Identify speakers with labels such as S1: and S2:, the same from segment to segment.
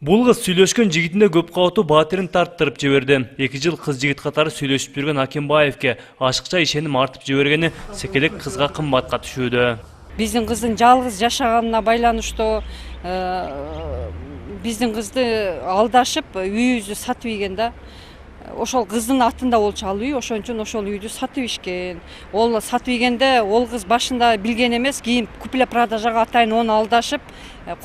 S1: Бул кыз сүйлөшкөн жигитинде көп кабаттуу батирин тарттырып жиберди. 2 жыл кыз жигит катары сүйлөшүп жүргөн Акимбаевке ашыкча ишеним артып жибергени секелек кызга кымбатка түшүүдө.
S2: Биздин кыздын жалгыз жашаганына байланыштуу биздин кызды алдашып үйүбүздү сатып ийген да. Ошол кыздын атында болчу ал үй, ошон үчүн ошол үйдү сатып ийишкен. Ол сатып ийгенде ол кыз башында билген эмес, кийин купля продажага атайын onu алдашып,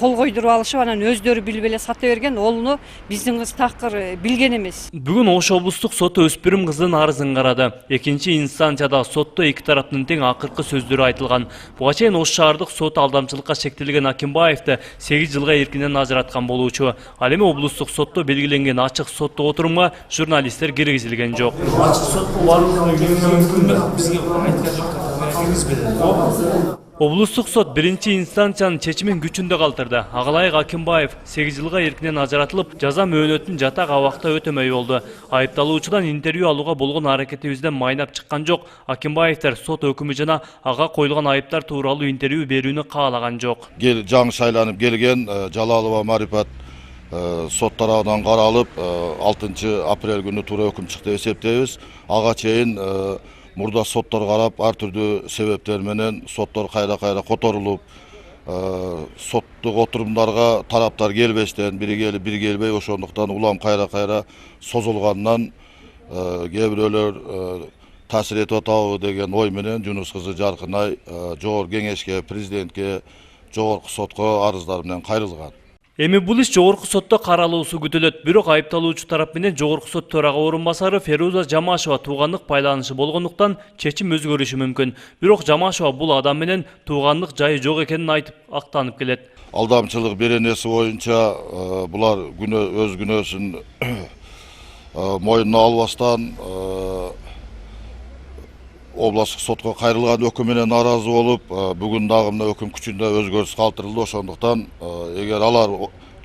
S2: кол койдуруп алышып, анан өздөрү билип эле сата берген. Олну биздин кыз такыр билген эмес.
S1: Бүгүн Ош облустук соту өспүрүм кыздын арызын карады. Экинчи инстанцияда сотто эки тараптын тең акыркы сөздөрү айтылган. Буга чейин Ош шаардык сот алдамчылыкка шектелген Акимбаевди 8 жылга эркинен ажыраткан болуучу. Ал эми облустук сотто белгиленген ачык соттук отурумга журналисттер киргизилген жок.
S3: Ачык сотко барууга мүмкүн эмес, бизге айткан жок, киргизбеди.
S1: Облустук сот биринчи инстанциянын чечимин күчүндө калтырды. Агалайык Акимбаев 8 жылга эркинен ажыратылып, жаза мөөнөтүн жатак абакта өтөмөй болду. Айыпталуучудан интервью алууга болгон аракетибизден майнап чыккан жок. Акимбаевдер сот өкүмү жана ага коюлган айыптар тууралуу интервью берүүнү каалаган жок.
S4: Жаңы шайланып келген Жалалова Марипат сот тарабынан каралып, 6 апрель күнү туура өкүм чыкты деп эсептейбиз. Ага чейин мурда соттор карап, ар түрдүү себептер менен соттор кайра которулуп, соттук отурумдарга тараптар келбештен, бири келип, бири келбей, ошондуктан улам кайра созулгандан кээ бирөөлөр таасир этип атабы деген ой менен Жунус кызы Жаркынай жогорку кеңешке, президентке, жогорку сотко арыздар менен кайрылган.
S1: Эми бул иш жогорку сотто каралуусу күтүлөт. Бирок айыпталуучу тарап менен жогорку сот төрага орун басары Феруза Жамашева туугандык байланышы болгондуктан чечим өзгөрүшү мүмкүн. Бирок Жамашева бул адам менен туугандык жайы жок экенин айтып актанып келет.
S4: Алдамчылык беренеси боюнча булар өз күнөөсүн мойнуна албастан областтык сотко кайрылган өкүм менен нааразы болуп, бүгүн дагы мына өкүм күчүндө өзгөрүш калтырылды. Ошондуктан эгер алар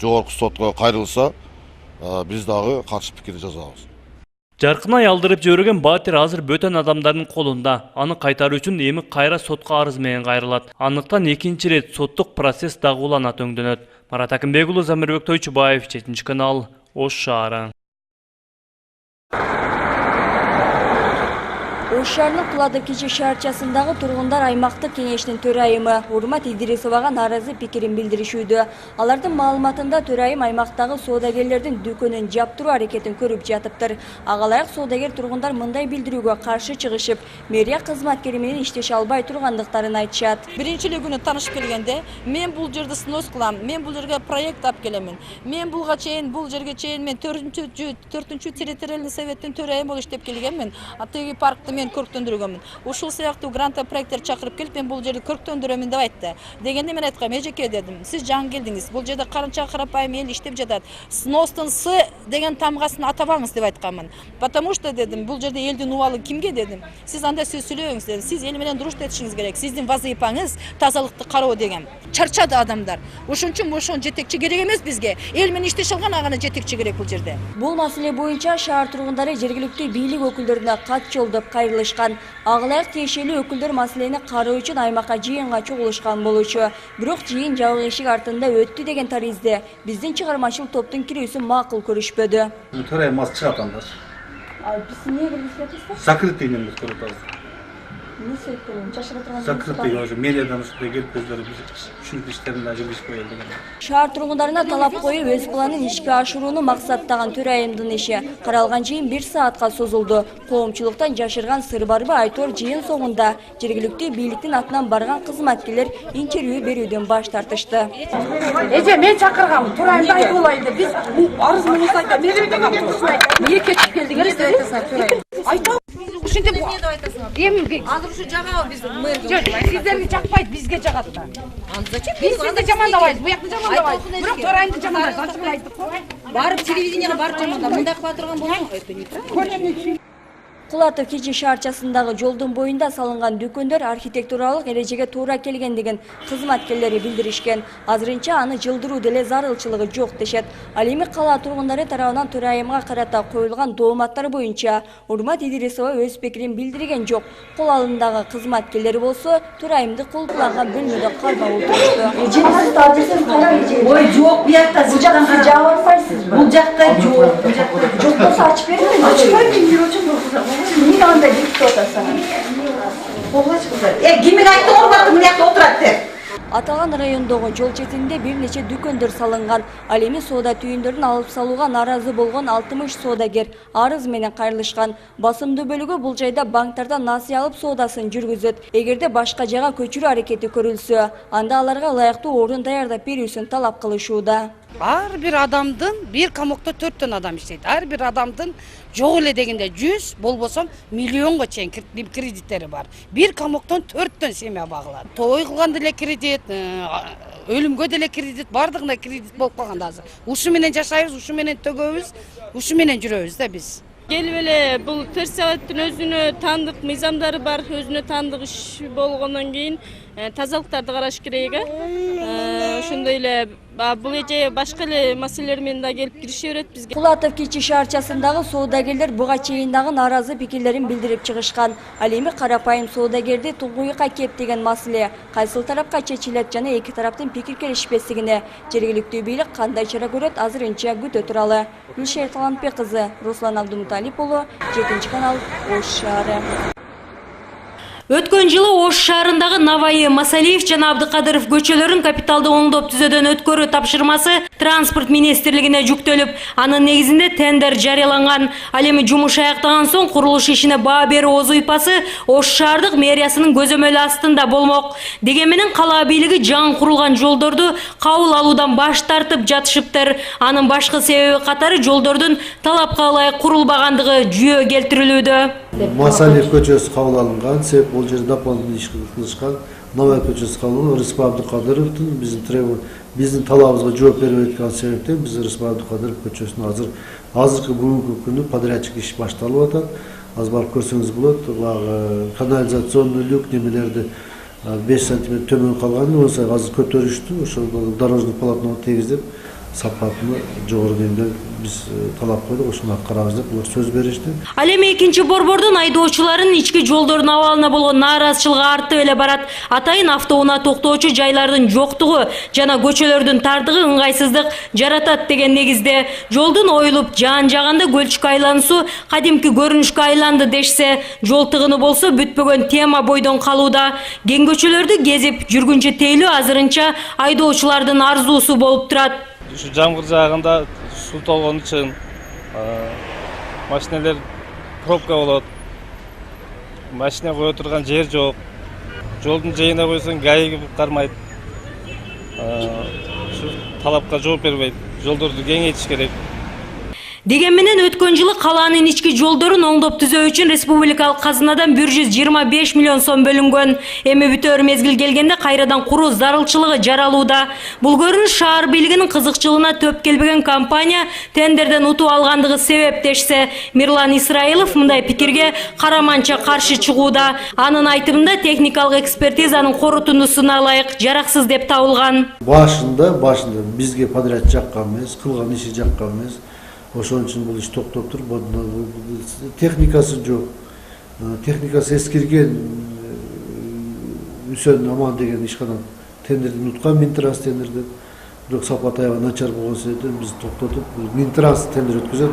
S4: жогорку сотко кайрылса, биз дагы каршы пикир жазабыз.
S1: Жаркынай алдырып жиберген батир азыр бөтөн адамдардын колунда. Аны кайтаруу үчүн эми кайра сотко арыз менен кайрылат. Андыктан экинчи рет соттук процесс дагы улана төңдөнөт. Марат Акимбек уулу, Замирбек Тойчубаев, 7 канал, Ош шаары.
S5: Ош шаарынын Куладык кичи шаарчасындагы тургундар аймактык кеңештин төрайымы Урмат Идрисовага нааразы пикирин билдиришүүдө. Алардын маалыматында төрайым аймактагы соодагерлердин дүкөнүн жаптыруу аракетин көрүп жатыптыр. Агалайык соодагер тургундар мындай билдирүүгө каршы чыгышып, мэрия кызматкери менен иштеше албай тургандыктарын айтышат.
S6: Биринчи эле күнү таанышып келгенде, мен бул жерди снос кылам, мен бул жерге проект алып келемин. Мен бул жерге чейин мен 4-чү территориальный советтин төрайымы болуп иштеп келгенмин. Атеги паркты мен көрктөндүргөнмүн. Ушул сыяктуу гранта проекттер чакырып келип, мен бул жерди көрктөндүрөмүн деп айтты. Дегенде мен айткам, эжеке дедим, сиз жаңы келдиңиз. Бул жерде карынча карапайым эл иштеп жатат. Сностун С деген тамгасын атабаңыз деп айтканмын. Потому что дедим, бул жерде элдин убалы кимге дедим. Сиз андай сөз сүйлөбөңүз дедим. Сиз эл менен дуруш этишиңиз керек. Сиздин вазыйпаңыз тазалыкты кароо деген. Чарчады адамдар. Ошон үчүн ошон жетекчи керек эмес бизге. Эл менен иштеше алган аганы жетекчи керек бул жерде.
S5: Бул маселе боюнча шаар тургундары жергиликтүү бийлик өкүлдөрүнө кат жолдоп кайрылышкан. Агалайык тиешелүү өкүлдөр маселени кароо үчүн аймакка жыйынга чогулушкан болчу. Бирок жыйын жабык эшик артында өттү деген таризде биздин чыгармачыл топтун кирүүсүн макул көрүшпөдү.
S7: Төрайым аз чыгат андар.
S5: Биз эмне киргизбедиз?
S7: Закрытый немес көрүп атабыз.
S5: Не себептен жашыра турган?
S7: Закрытый уже мэриядан ушундай келип өздөрү түшүнүк иштерин жүргүзүп коелу деген.
S5: Шаар тургундарына талап коюп өз планын ишке ашырууну максаттаган төрайымдын иши каралган жыйын 1 саатка созулду. Коомчулуктан жашырган сыр барбы айтор жыйын соңунда жергиликтүү бийликтин атынан барган кызматкерлер интервью берүүдөн баш тартышты.
S8: Эже мен чакыргам, төрайымды айтып алайын деп. Биз арыз менен айтам. Эмне кетип келдиңер? Айтам. Ушинтип эмне деп айтасың? Эми азыр ушу жагабы биз мэр. Сиздерге жакпайт, бизге жагат да. Анда зачем? Биз сизди жамандабайбыз, буякты жамандабайбыз. Бирок төрайымды жамандайбыз, ачык айттык. Барып телевиденияга барып жамандап, мындай кыла турган болсоң, это неправильно.
S5: Кулатов Кечи шаарчасындагы жолдун боюнда салынган дүкөндөр архитектуралык эрежеге туура келгендигин кызматкерлери билдиришкен. Азырынча аны жылдыруу деле зарылчылыгы жок дешет. Ал эми кала тургундары тарабынан төрайымга карата коюлган дооматтар боюнча Урмат Идрисова өз пикирин билдирген жок. Кол алымдагы кызматкерлери болсо төрайымды кулпуланган бөлмөдө кармап отурушту.
S8: Ой, жок, буякта бул жакта жаап атпайсызбы? Бул жакта жок, бул жакта жок болсо ачып бериңиз. Ачып бериңиз. Эмнеге андай деп атасың? Болгоч кыздар. Кимге айтты Урмат мына жакта отурат деп?
S5: Аталган райондогу жол четинде бир нече дүкөндөр салынган. Ал эми соода түйүндөрүн алып салууга нааразы болгон 60 соодагер арыз менен кайрылышкан. Басымдуу бөлүгү бул жайда банктардан насыя алып соодасын жүргүзөт. Эгерде башка жайга көчүрүү аракети көрүлсө, анда аларга ылайыктуу орун даярдап берүүсүн талап кылышууда.
S9: Ар бир адамдын бир комокто 4 адам иштейт. Ар бир адамдын жок эле дегенде 100, болбосо миллионго чейин кредиттери бар. Бир комоктон 4 семья багылат. Той кылганда деле кредит, өлүмгө деле кредит, бардыгына кредит болуп калганда азыр. Ушу менен жашайбыз, ушу менен төгөбүз, ушу менен жүрөбүз да биз.
S10: Келип эле бул терсабаттын өзүнө тандык мыйзамдары бар, өзүнө тандык иш болгондон кийин тазалыктарды караш керек. Ошондой эле бул эже башка эле маселелер менен да келип кирише берет бизге.
S5: Кулатов Кечи шаарчасындагы соодагерлер буга чейин дагы нааразы пикирлерин билдирип чыгышкан. Ал эми карапайым соодагерди тугуйга кептеген маселе кайсыл тарапка чечилет жана эки тараптын пикир келишпестигине жергиликтүү бийлик кандай чара көрөт азырынча күтө туралы. Гүлшер Талантбек кызы, Руслан Абдумуталип уулу, 7-канал, Ош шаары.
S11: Өткөн жылы Ош шаарындагы Навайы, Масалиев жана Абдыкадыров көчөлөрүн капиталды оңдоп түзөөдөн өткөрүү тапшырмасы транспорт министрлигине жүктөлүп, анын негизинде тендер жарыяланган. Ал эми жумуш аяктаган соң курулуш ишине баа берүү озуйпасы Ош шаардык мэриясынын көзөмөлү астында болмок. Деген менен кала бийлиги жаңы курулган жолдорду кабыл алуудан баш тартып жатышыптыр. Анын башкы себеби катары жолдордун талапка ылайык курулбагандыгы жүйө келтирилүүдө.
S12: Масалиев көчөсү кабыл алынган, себеп бул жерде дополнительный иш кылышкан. Новая көчөсү кабыл алынган. Рыспа Абдыкадыровдун биздин талабыбызга жооп бербей аткан себептен биз Рыспа Абдыкадыров көчөсүнө азыркы бүгүнкү күнү подрядчик иш башталып атат. Азыр барып көрсөңүз болот. Канализационный люк немелерди 5 см төмөн калган, болсо азыр көтөрүштү. Ошол дорожный полотно тегиздеп сапатыны жогору деңгээлде биз талап койдук, ошону аткарабыз деп булар сөз беришти.
S11: Ал эми экинчи борбордун айдоочуларын ички жолдордун абалына болгон нааразычылыгы артып эле барат. Атайын автоунаа токтоочу жайлардын жоктугу жана көчөлөрдүн тардыгы ыңгайсыздык жаратат деген негизде. Жолдун оюлуп жаан-жаганда көлчүккө айлануусу кадимки көрүнүшкө айланды дешсе, жол тыгыны болсо бүтпөгөн тема бойдон калууда. Кең көчөлөрдү кезип жүргүнчө тейлөө азырынча айдоочулардын арзуусу болуп турат.
S13: Şu жамгыр жаагында суу толгон үчүн машинелер пробка болот. Машина кое турган жер жок. Жолдун жайына койсоң гаи кармайт. Şu талапка жооп бербейт. Жолдорду кеңейтиш керек.
S11: Деген менен өткөн жылы калаанын ички жолдорун оңдоп түзөө үчүн республикалык казынадан 125 миллион сом бөлүнгөн. Эми бүтөр мезгил келгенде кайрадан куруу зарылчылыгы жаралууда. Бул көрүнүш шаар бийлигинин кызыкчылыгына төп келбеген компания тендерден утуп алгандыгы себеп дешсе, Мирлан Исраилов мындай пикирге караманча каршы чыгууда. Анын айтымында техникалык экспертизанын корутундусуна ылайык жараксыз деп табылган.
S12: Башында бизге подряд жаккан эмес, кылган иши жаккан эмес. Ошон үчүн бул иш токтоп туруп, техникасы жок. Техникасы эскирген, Үсөн Аман деген ишкана тендерден уткан, Минтранс тендерден. Бирок сапат аябай начар болгон себептен биз токтотуп, Минтранс тендер өткөзөт,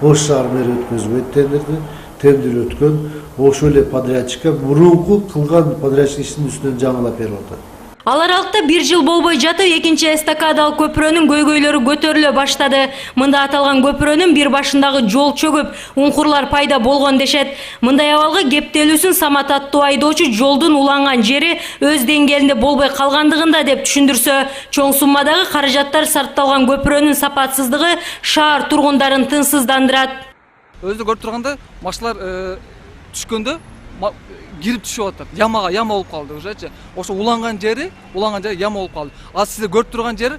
S12: бул Ош шаар мэри өткөзбөйт тендерди. Тендер өткөн, ошол эле подрядчикке мурунку кылган подрядчик ишин үстүнөн жаңылап берип атат.
S11: Ал аралыкта 1 жыл болбой жатып, экинчи эстакадалык көпүрөнүн көйгөйлөрү көтөрүлө баштады. Мында аталган көпүрөнүн бир башындагы жол чөгүп, уңкурлар пайда болгон дешет. Мындай абалга кептелүүсүн Самат аттуу айдоочу жолдун уланган жери өз деңгээлинде болбой калгандыгында деп түшүндүрсө, чоң суммадагы каражаттар сарпталган көпүрөнүн сапатсыздыгы шаар тургундарын тынчсыздандырат.
S14: Өзү көрүп турганда машиналар түшкөндө кирип түшүп атат. Яма болуп калды ужечи. Ошо уланган жери яма болуп калды. Ал сиздер көрүп турган жери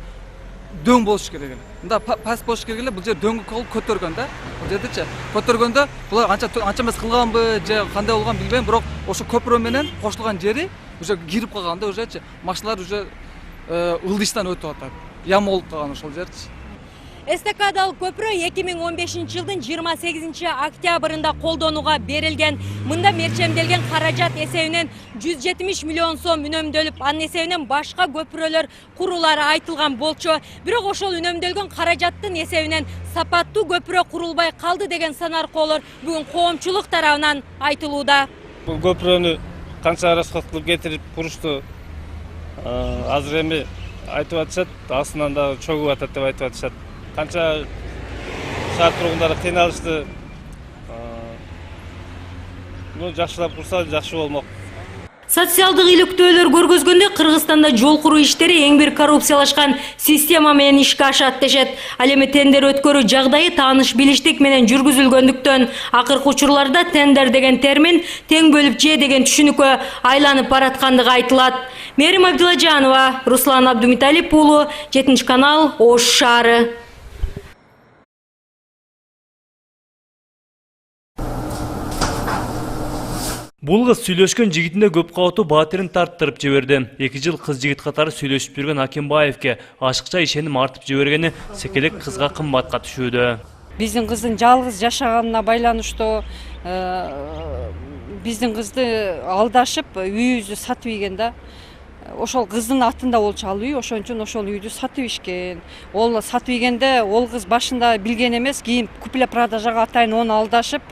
S14: дөң болуш керек эле. Мында паст болуш керек эле. Бул жер дөңгү кол көтөргөн да. Бул жердечи көтөргөндө булар анча эмес кылганбы же кандай болгон билбейм, бирок ошо көпүрө менен кошулган жери уже кирип калган да, ужечи машиналар уже ылдыштан өтүп атат. Ям болуп калган ошол жерчи.
S11: Эстакадалык көпүрө 2015 жылдын 28 октябрында колдонууга берилген. Мында мерчемделген каражат эсебинен 170 миллион сом үнөмдөлүп, анын эсебинен башка көпүрөлөр курулары айтылган болчу. Бирок ошол үнөмдөлгөн каражаттын эсебинен сапаттуу көпүрө курулбай калды деген санаркоолор бүгүн коомчулук тарабынан айтылууда.
S13: Бул көпүрөнү канча расход кылып кетирип курушту. Азыр эми айтып атышат, астынан да чөгүп атат деп айтып атышат. Канча шаар тургундары кыйналышты. Бул жакшылап курса жакшы болмок.
S11: Социалдык иликтөөлөр көргөзгөндө Кыргызстанда жол куруу иштери эң бир коррупциялашкан система менен ишке ашат дешет. Ал эми тендер өткөрүү жагдайы тааныш билиштик менен жүргүзүлгөндүктөн акыркы учурларда тендер деген термин тең бөлүп же деген түшүнүккө айланып бараткандыгы айтылат. Мерим Абдулажанова, Руслан Абдумиталип уулу, 7 канал, Ош шаары.
S1: Бул кыз сүйлөшкөн жигитинде көп кабаттуу батирин тарттырып жиберди. 2 жыл кыз жигит катары сүйлөшүп жүргөн Акимбаевке ашыкча ишеним артып жибергени секелек кызга кымбатка түшүүдө.
S2: Биздин кыздын жалгыз жашаганына байланыштуу биздин кызды алдашып үйүбүздү сатып ийген да. Ошол кыздын атында болчу ал үй, ошон үчүн ошол үйдү сатып ийишкен. Ол сатып ийгенде ол кыз башында билген эмес, кийин купля продажага атайын оны алдашып,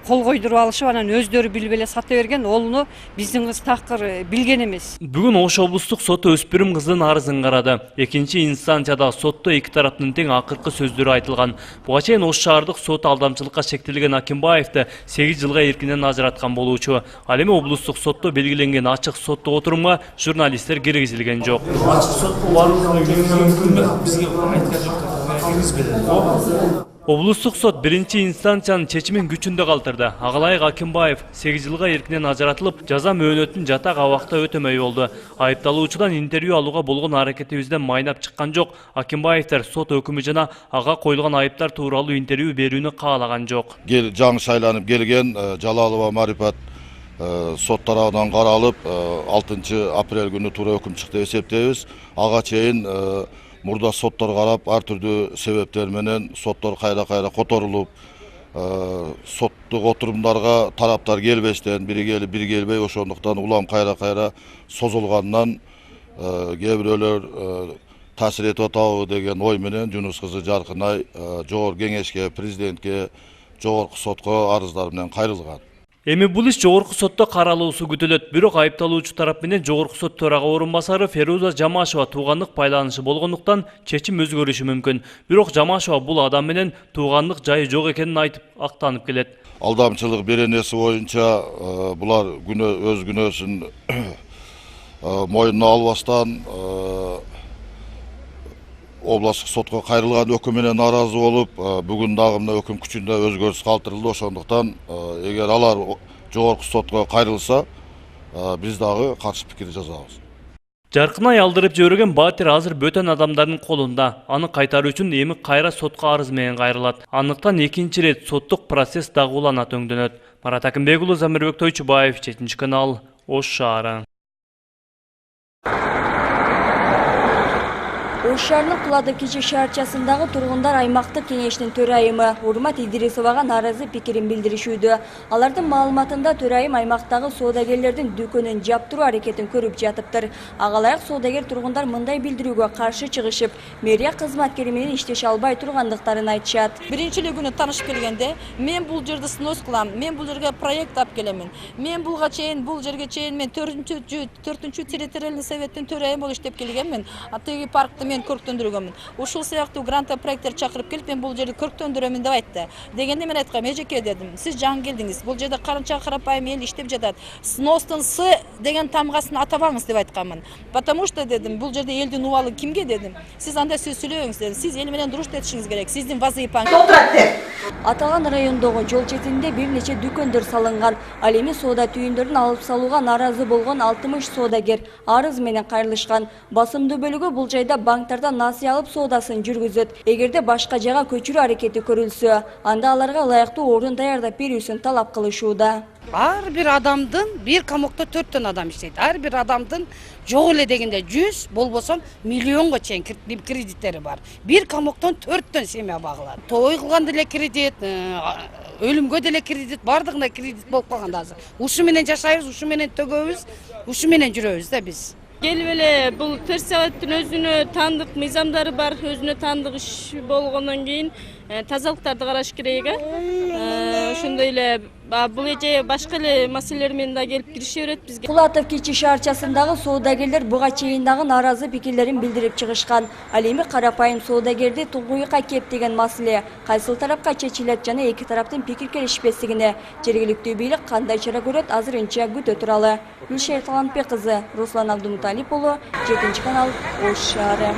S2: кол койдуруп алышып, анан өздөрү билбей эле сата берген. Олну биздин кыз такыр билген эмес.
S1: Бүгүн Ош облустук соту өспүрүм кыздын арызын карады. Экинчи инстанцияда сотто эки тараптын тең акыркы сөздөрү айтылган. Буга чейин Ош шаардык сот алдамчылыкка шектелген Акимбаевди 8 жылга эркинен ажыраткан болуучу. Ал эми облустук сотто белгиленген ачык соттук отурумга журналисттер киргизилген жок.
S3: Ачык сотко барууга мүмкүн эмес, бизге айткан жок, киргизбеди.
S1: Облустук сот биринчи инстанциянын чечимин күчүндө калтырды. Агалайык Акимбаев 8 жылга эркинен ажыратылып, жаза мөөнөтүн жатак абакта өтөмөй болду. Айыпталуучудан интервью алууга болгон аракетибизден майнап чыккан жок. Акимбаевдер сот өкүмү жана ага коюлган айыптар тууралуу интервью берүүнү каалаган жок.
S4: Жаңы шайланып келген Жалалова Марипат сот тарабынан каралып, 6 апрель күнү туура өкүм чыкты деп эсептейбиз. Ага чейин мурда соттор карап, ар түрдүү себептер менен соттор кайра которулуп, соттук отурумдарга тараптар келбештен, бири келип, бири келбей, ошондуктан улам кайра созулгандан кээ бирөөлөр таасир этип атабы деген ой менен Жунус кызы Жаркынай жогорку кеңешке, президентке, жогорку сотко арыздар менен кайрылган.
S1: Эми бул иш жогорку сотто каралуусу күтүлөт. Бирок айыпталуучу тарап менен жогорку сот төрага орун басары Феруза Жамашева туугандык байланышы болгондуктан чечим өзгөрүшү мүмкүн. Бирок Жамашева бул адам менен туугандык жайы жок экенин айтып актанып келет.
S4: Алдамчылык беренеси боюнча булар өз күнөөсүн мойнуна албастан областтык сотко кайрылган өкүм менен нааразы болуп, бүгүн дагы мына өкүм күчүндө өзгөрүш калтырылды. Ошондуктан эгер алар жогорку сотко кайрылса, биз дагы каршы пикир жазабыз.
S1: Жаркынай алдырып жиберген батир азыр бөтөн адамдардын колунда. Аны кайтаруу үчүн эми кайра сотко арыз менен кайрылат. Андыктан экинчи ирет соттук процесс дагы улана төңдөнөт. Марат Акимбек уулу, Замирбек Тойчубаев, 7 канал, Ош шаары.
S5: Ош шаарынын Кулады кичи шаарчасындагы тургундар аймактык кеңештин төрайымы Урмат Идирисовага нааразы пикирин билдиришүүдө. Алардын маалыматында төрайым аймактагы соодагерлердин дүкөнүн жаптыруу аракетин көрүп жатыптыр. Агалайык соодагер тургундар мындай билдирүүгө каршы чыгышып, мэрия кызматкери менен иштеше албай тургандыктарын айтышат.
S6: Биринчи күнү таанышып келгенде, мен бул жерди снос кылам, мен бул жерге проект алып келемин. Мен бул жерге чейин мен 4-чү территориальный советтин төрайымы болуп иштеп келгенмин. Атеги паркты мен көрктөндүргөнмүн. Ушул сыяктуу гранта проекттер чакырып келип, мен бул жерди көрктөндүрөмүн деп айтты. Дегенде мен айткам, эжеке дедим, сиз жаңы келдиңиз. Бул жерде карынча карапайым эл иштеп жатат. Сностун С деген тамгасын атабаңыз деп айтканмын. Потому что дедим, бул жерде элдин убалы кимге дедим. Сиз андай сөз сүйлөбөңүз дедим. Сиз эл менен дуруш этишиңиз керек. Сиздин вазыйпаңыз.
S5: Аталган райондогу жол четинде бир нече дүкөндөр салынган. Ал эми соода түйүндөрүн алып салууга нааразы болгон 60 соодагер арыз менен кайрылышкан. Басымдуу бөлүгү бул жайда банктар базарда насыя алып соодасын жүргүзөт. Эгерде башка жага көчүрүү аракети көрүлсө, анда аларга ылайыктуу орун даярдап берүүсүн талап кылышууда.
S9: Ар бир адамдын бир камокто 4 адам иштейт. Ар бир адамдын жок эле дегенде 100, болбосо миллионго чейин кредиттери бар. Бир камоктон 4 семья багылат. Той кылганда деле кредит, өлүмгө деле кредит, бардыгында кредит болуп калганда азыр. Ушу менен жашайбыз, ушу менен төгөбүз, ушу менен жүрөбүз да биз.
S10: Келип эле бул терсебеттин өзүнө тандык мыйзамдары бар, өзүнө тандык иш болгондон кийин тазалыктарды караш керек. Ошондой эле бул эже башка эле маселелер менен да келип кирише берет бизге.
S5: Кулатов кичи шаарчасындагы соодагерлер буга чейин дагы нааразы пикирлерин билдирип чыгышкан. Ал эми карапайым соодагерди туңгуйга кеп деген маселе кайсыл тарапка чечилет жана эки тараптын пикир келишпестигине жергиликтүү бийлик кандай чара көрөт азырынча күтө туралы. Гүлшер Талантбек кызы, Руслан Абдумуталип уулу, 7 канал, Ош шаары.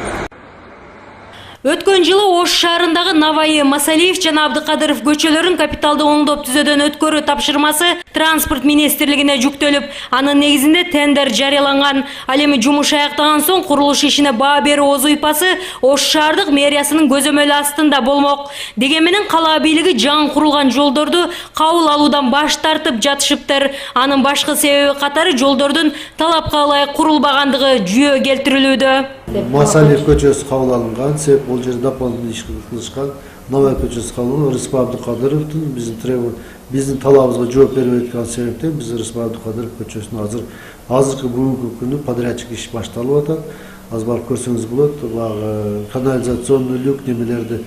S11: Өткөн жылы Ош шаарындагы Навайы, Масалиев жана Абдыкадыров көчөлөрүн капиталды оңдоп түзөөдөн өткөрүү тапшырмасы транспорт министрлигине жүктөлүп, анын негизинде тендер жарыяланган. Ал эми жумуш аяктаган соң курулуш ишине баа берүү озуйпасы Ош шаардык мэриясынын көзөмөлү астында болмок. Деген менен кала бийлиги жаңы курулган жолдорду кабыл алуудан баш тартып жатышыптыр. Анын башкы себеби катары жолдордун талапка ылайык курулбагандыгы жүйө келтирилүүдө.
S12: Масалиев көчөсү кабыл алынган, себеп бул жерде дополнительный иш кылышкан. Навай көчөсү кабыл алынган, Рыспай Абдыкадыровдун биздин талабыбызга жооп бербей аткан себептен биз Рыспай Абдыкадыров көчөсүнө азыркы бүгүнкү күнү подрядчик иш башталып атат. Аз барып көрсөңүз болот, баягы канализационный люк немелерди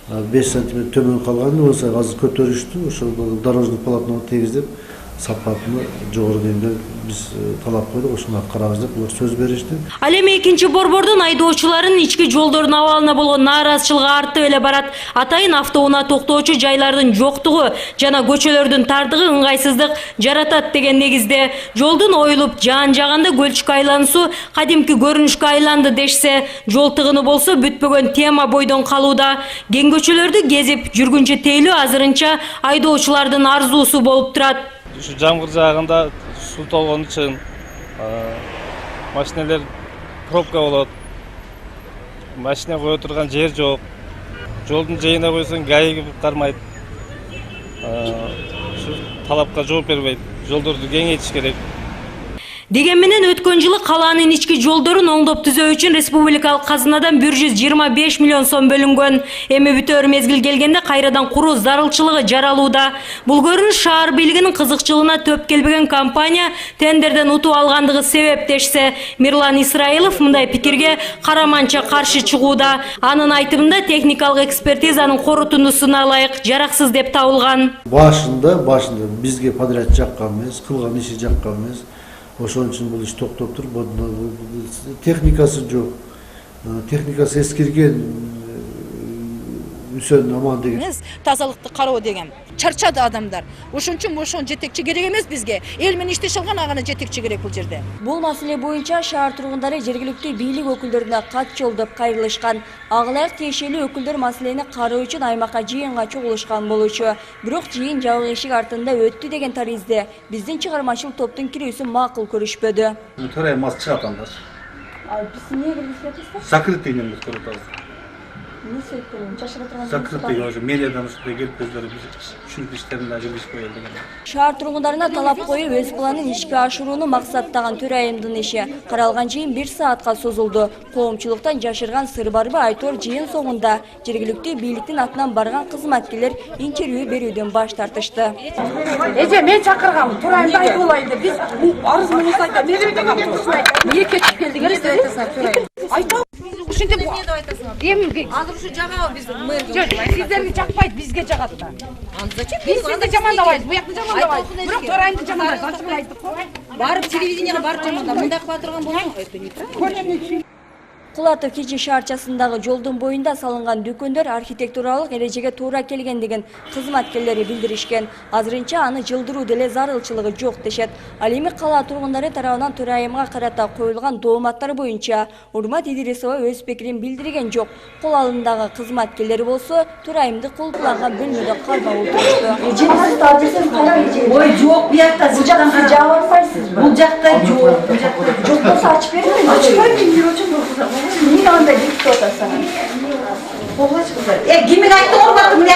S12: 5 см төмөн калган, болсо азыр көтөрүштү. Ошол дорожный полотно тегиздеп сапатыны жогору деңгээлде биз талап койдук, ошону аткарабыз деп булар сөз беришти.
S11: Ал эми экинчи борбордун айдоочуларын ички жолдордун абалына болгон нааразычылыгы артып эле барат. Атайын автоунаа токтоочу жайлардын жоктугу жана көчөлөрдүн тардыгы ыңгайсыздык жаратат деген негизде. Жолдун оюлуп жаан-жаганда көлчүккө айлануусу кадимки көрүнүшкө айланды дешсе, жол тыгыны болсо бүтпөгөн тема бойдон калууда. Кең көчөлөрдү кезип жүргүнчө тейлөө азырынча айдоочулардын арзуусу болуп турат.
S13: Ушу жамгыр жаагында суу толгон үчүн машинелер пробка болот. Машина кое турган жер жок. Жолдун жайына койсоң гаи кармайт. Ушу талапка жооп бербейт. Жолдорду кеңейтиш керек.
S11: Деген менен өткөн жылы калаанын ички жолдорун оңдоп түзөө үчүн республикалык казынадан 125 миллион сом бөлүнгөн. Эми бүтөр мезгил келгенде кайрадан куруу зарылчылыгы жаралууда. Бул көрүнүш шаар бийлигинин кызыкчылыгына төп келбеген компания тендерден утуп алгандыгы себеп дешсе, Мирлан Исраилов мындай пикирге караманча каршы чыгууда. Анын айтымында техникалык экспертизанын корутундусуна ылайык жараксыз деп табылган.
S12: Башында бизге подряд жаккан эмес, кылган иши жаккан эмес. Ошон үчүн бул иш токтоп туруп, техникасы жок. Техникасы эскирген, үсөн аман деген.
S6: Тазалыкты кароо деген. Чарчады адамдар. Ошон үчүн жетекчи керек эмес бизге. Эл менен иштеше алган аганы жетекчи керек бул жерде.
S5: Бул маселе боюнча шаар тургундары жергиликтүү бийлик өкүлдөрүнө кат жолдоп кайрылышкан. Агылайык тиешелүү өкүлдөр маселени кароо үчүн аймакка жыйынга чогулушкан болчу. Бирок жыйын жабык эшик артында өттү деген таризде биздин чыгармачыл топтун кирүүсүн макул көрүшпөдү.
S7: Төрай мас чыгат анда.
S5: Биз эмне киргизип жатабыз?
S7: Закрытый немес көрүп атабыз.
S5: Не себептен жашырып турган?
S7: Закрытый уже медиадан ушундай келип өздөрү түшүнүк иштерин жүргүзүп коелу деген.
S5: Шаар тургундарына талап коюп өз планын ишке ашырууну максаттаган төрайымдын иши каралган жыйын 1 саатка созулду. Коомчулуктан жашырган сыр барбы Айтор жыйын соңунда жергиликтүү бийликтин атынан барган кызматкерлер интервью берүүдөн баш тартышты.
S8: Эже мен чакыргам, төрайымды айтып алайын деп биз арыз менен айтып эмне кетип келдиңер деп айтасың. Айтам. Ушинтип эмне деп айтасың? Эми азыр ушу жагабы биз мэр. Жок, сиздерге жакпайт, бизге жагат да. Анда зачем? Биз сизди жамандабайбыз, буякты жамандабайбыз. Бирок төрайымды жамандайбыз, ачык айттык. Барып телевиденияга барып жамандап, мындай кыла турган болсоң, это неправильно.
S5: Кулатов кичи шаарчасындагы жолдун боюнда салынган дүкөндөр архитектуралык эрежеге туура келгендигин кызматкерлери билдиришкен. Азырынча аны жылдыруу деле зарылчылыгы жок дешет. Ал эми кала тургундары тарабынан төрайымга карата коюлган дооматтар боюнча Урмат Идрисова өз пикирин билдирген жок. Кол алымдагы кызматкерлери болсо төрайымды кулпуланган бөлмөдө калбай отурушту.
S8: Ой, жок, буякта сизден карап.